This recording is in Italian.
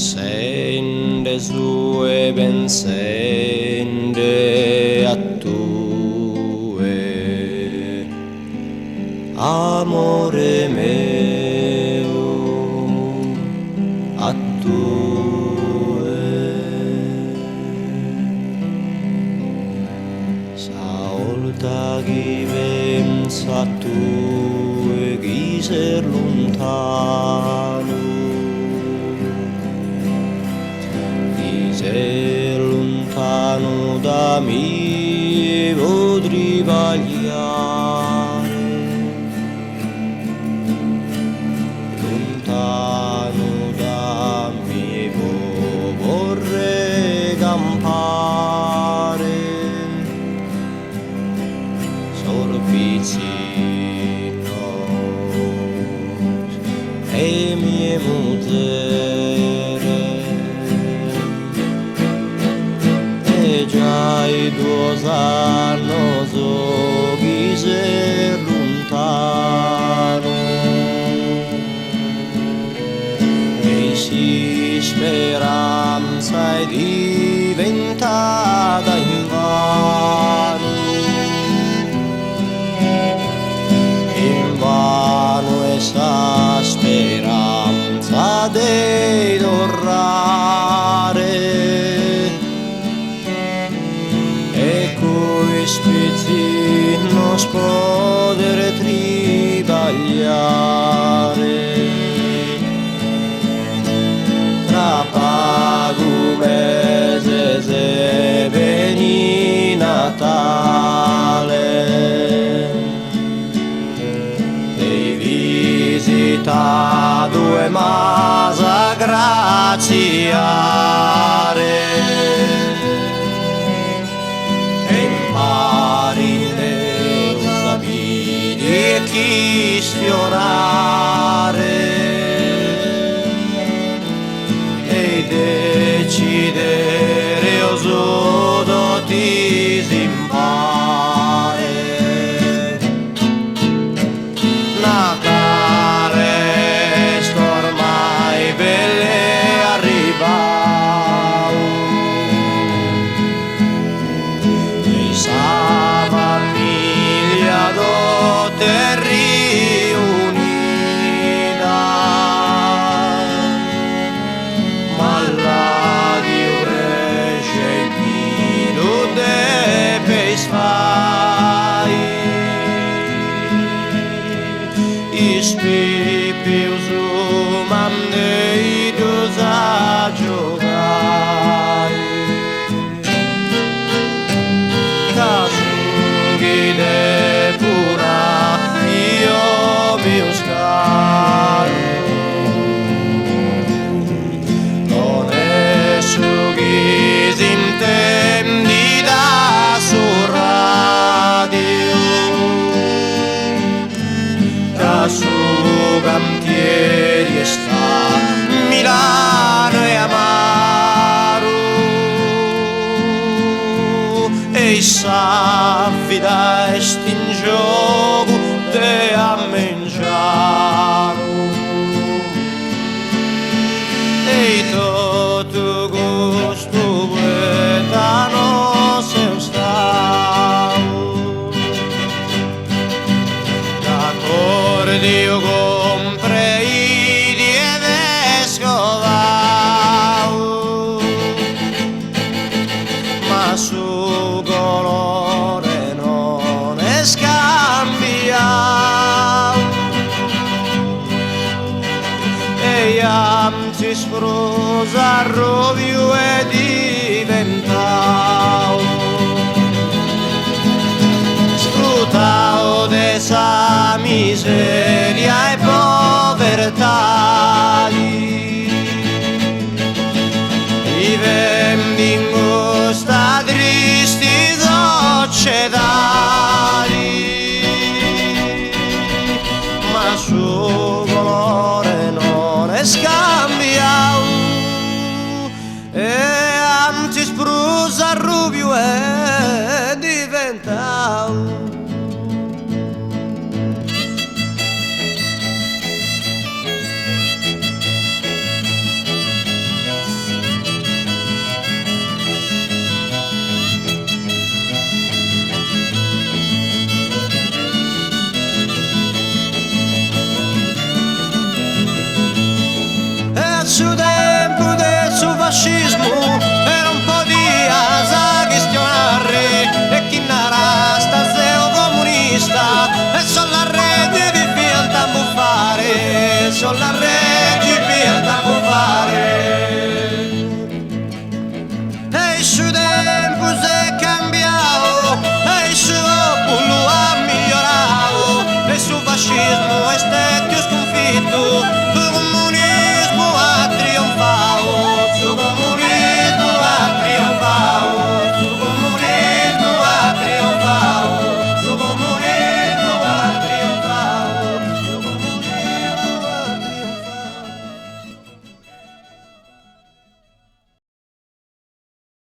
Sende sue ben sende a tue, amore meo, a tue. Saolta chi pensa a tue, chi sei lontano, sei lontano da me, potrei vagliare, lontano da me vorrei campare, solo piccino e mie già i 2 anni so chi sei lontano e si speranza è diventata invano e sta speranza di tornare. Spezzi non spodere tribagliare tra pago mese se veni Natale e visita 2 masa graziare. E chi sfiorare e decidere oso ti si impare. Natale sto ormai belle arrivau e sa famiglia riunita, ma la diuresce in pieno de pesfai, ispipi usumamnei dosa giogai, casughi de pura io mi scalo, non è su chi si intendi da su radio, da su cantieri e sta Milano e Amaro e s'affida e stingiove te a mangiare e tutto questo poetano se stavo d'accordo io comprei di vescovavo ma su colore non è scambiato e anzi sfrusa rovio è diventato sfruttato de sa miseria e povertà vivendi in questa tristi società ma suo colore non è scambiato su de